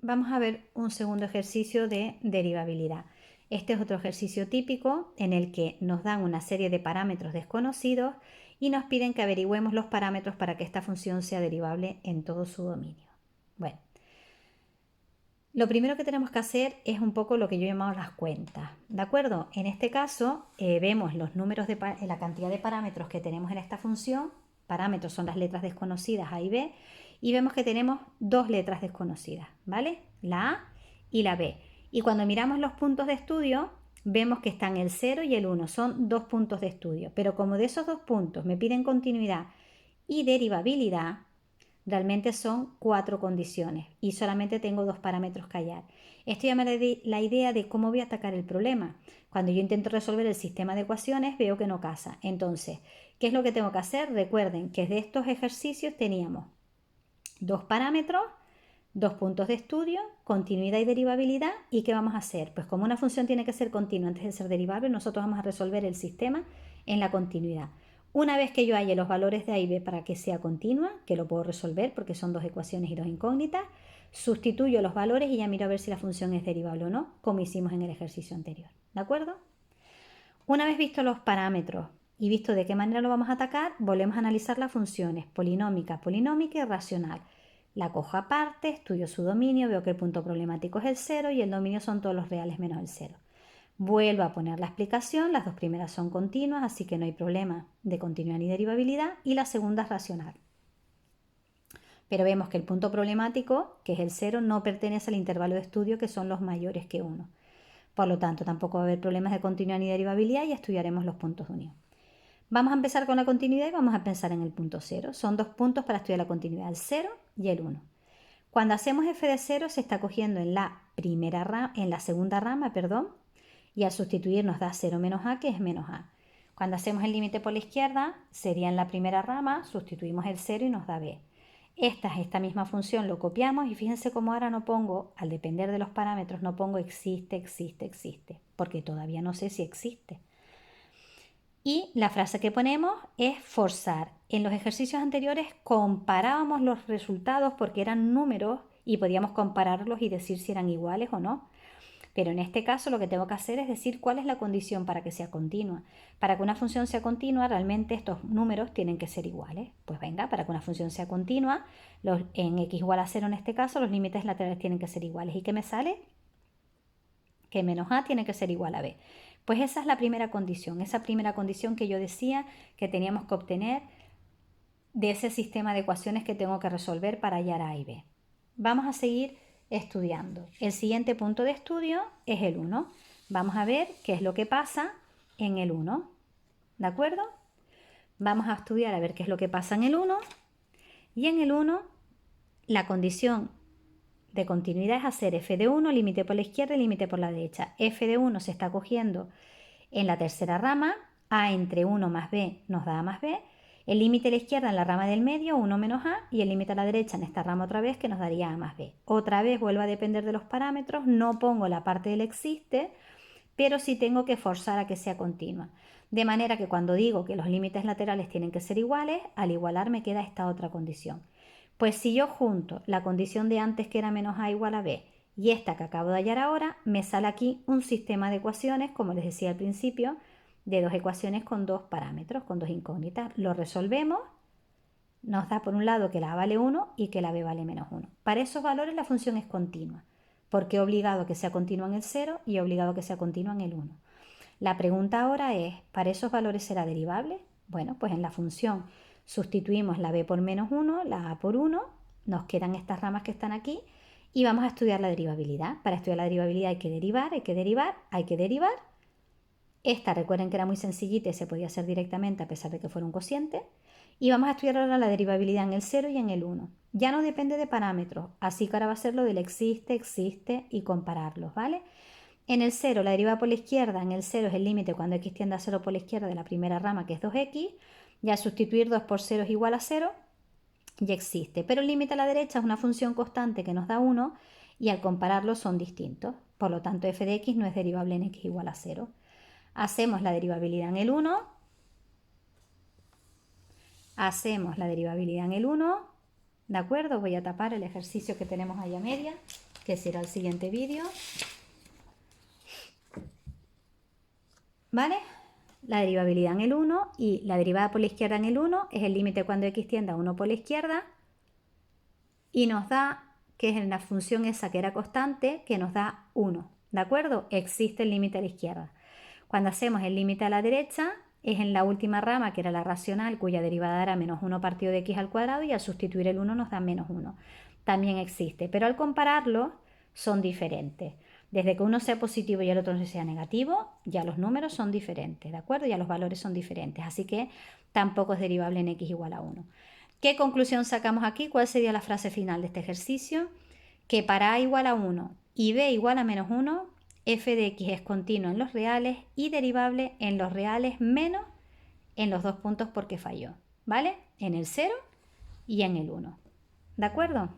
vamos a ver un segundo ejercicio de derivabilidad. Este es otro ejercicio típico en el que nos dan una serie de parámetros desconocidos y nos piden que averigüemos los parámetros para que esta función sea derivable en todo su dominio. Bueno, lo primero que tenemos que hacer es un poco lo que yo llamaba las cuentas, ¿de acuerdo? En este caso vemos los números de la cantidad de parámetros que tenemos en esta función. Parámetros son las letras desconocidas A y B, y vemos que tenemos dos letras desconocidas, ¿vale? La A y la B. Y cuando miramos los puntos de estudio, vemos que están el 0 y el 1, son dos puntos de estudio. Pero como de esos dos puntos me piden continuidad y derivabilidad, realmente son 4 condiciones y solamente tengo 2 parámetros que hallar. Esto ya me da la idea de cómo voy a atacar el problema. Cuando yo intento resolver el sistema de ecuaciones veo que no casa. Entonces, ¿qué es lo que tengo que hacer? Recuerden que de estos ejercicios teníamos 2 parámetros, 2 puntos de estudio, continuidad y derivabilidad. ¿Y qué vamos a hacer? Pues como una función tiene que ser continua antes de ser derivable, nosotros vamos a resolver el sistema en la continuidad. Una vez que yo halle los valores de A y B para que sea continua, que lo puedo resolver porque son dos ecuaciones y dos incógnitas, sustituyo los valores y ya miro a ver si la función es derivable o no, como hicimos en el ejercicio anterior. ¿De acuerdo? Una vez visto los parámetros y visto de qué manera lo vamos a atacar, volvemos a analizar las funciones polinómica, polinómica y racional. La cojo aparte, estudio su dominio, veo que el punto problemático es el 0 y el dominio son todos los reales menos el 0. Vuelvo a poner la explicación, las dos primeras son continuas, así que no hay problema de continuidad ni derivabilidad, y la segunda es racional. Pero vemos que el punto problemático, que es el 0, no pertenece al intervalo de estudio, que son los mayores que 1. Por lo tanto, tampoco va a haber problemas de continuidad ni derivabilidad y estudiaremos los puntos de unión. Vamos a empezar con la continuidad y vamos a pensar en el punto 0. Son dos puntos para estudiar la continuidad, el 0 y el 1. Cuando hacemos f de 0 se está cogiendo en la segunda rama, y al sustituir nos da 0 menos a, que es menos a. Cuando hacemos el límite por la izquierda, sería en la primera rama, sustituimos el 0 y nos da b. Esta misma función lo copiamos y fíjense cómo ahora no pongo, al depender de los parámetros, no pongo existe, existe, existe, porque todavía no sé si existe. Y la frase que ponemos es forzar. En los ejercicios anteriores comparábamos los resultados porque eran números y podíamos compararlos y decir si eran iguales o no. Pero en este caso lo que tengo que hacer es decir cuál es la condición para que sea continua. Para que una función sea continua, realmente estos números tienen que ser iguales. Pues venga, para que una función sea continua, en x igual a 0 en este caso, los límites laterales tienen que ser iguales. ¿Y qué me sale? Que menos a tiene que ser igual a b. Pues esa es la primera condición, que yo decía que teníamos que obtener de ese sistema de ecuaciones que tengo que resolver para hallar a y b. Vamos a seguir estudiando. El siguiente punto de estudio es el 1. Vamos a ver qué es lo que pasa en el 1. ¿De acuerdo? Vamos a estudiar a ver qué es lo que pasa en el 1. Y en el 1, la condición de continuidad es hacer f de 1, límite por la izquierda y límite por la derecha. F de 1 se está cogiendo en la tercera rama, a entre 1 más b nos da a más b, el límite a la izquierda en la rama del medio, 1 menos a, y el límite a la derecha en esta rama otra vez que nos daría a más b. Otra vez vuelvo a depender de los parámetros, no pongo la parte del existe, pero sí tengo que forzar a que sea continua. De manera que cuando digo que los límites laterales tienen que ser iguales, al igualar me queda esta otra condición. Pues si yo junto la condición de antes que era menos a igual a b y esta que acabo de hallar ahora, me sale aquí un sistema de ecuaciones, como les decía al principio, de dos ecuaciones con dos parámetros, con dos incógnitas. Lo resolvemos, nos da por un lado que la a vale 1 y que la b vale menos 1. Para esos valores la función es continua, porque he obligado que sea continua en el 0 y he obligado que sea continua en el 1. La pregunta ahora es, ¿para esos valores será derivable? Bueno, pues en la función sustituimos la b por menos 1, la a por 1, nos quedan estas ramas que están aquí y vamos a estudiar la derivabilidad. Para estudiar la derivabilidad hay que derivar, hay que derivar, hay que derivar. Esta, recuerden que era muy sencillita y se podía hacer directamente a pesar de que fuera un cociente. Y vamos a estudiar ahora la derivabilidad en el 0 y en el 1. Ya no depende de parámetros, así que ahora va a ser lo del existe, existe y compararlos, ¿vale? En el 0, la derivada por la izquierda, en el 0 es el límite cuando x tiende a 0 por la izquierda de la primera rama, que es 2x. Y al sustituir 2 por 0 es igual a 0, ya existe. Pero el límite a la derecha es una función constante que nos da 1 y al compararlos son distintos. Por lo tanto, f de x no es derivable en x igual a 0. Hacemos la derivabilidad en el 1. Hacemos la derivabilidad en el 1. ¿De acuerdo? Voy a tapar el ejercicio que tenemos ahí a media. que será el siguiente vídeo. ¿Vale? La derivabilidad en el 1 y la derivada por la izquierda en el 1 es el límite cuando x tiende a 1 por la izquierda y nos da, que es en la función esa que era constante, que nos da 1. ¿De acuerdo? Existe el límite a la izquierda. Cuando hacemos el límite a la derecha, es en la última rama, que era la racional, cuya derivada era menos 1 partido de x al cuadrado, y al sustituir el 1 nos da menos 1. También existe, pero al compararlos son diferentes. Desde que uno sea positivo y el otro no sea negativo, ya los números son diferentes, ¿de acuerdo? Ya los valores son diferentes, así que tampoco es derivable en x igual a 1. ¿Qué conclusión sacamos aquí? ¿Cuál sería la frase final de este ejercicio? Que para a igual a 1 y b igual a menos 1, f de x es continuo en los reales y derivable en los reales menos en los dos puntos porque falló, ¿vale? En el 0 y en el 1. ¿De acuerdo?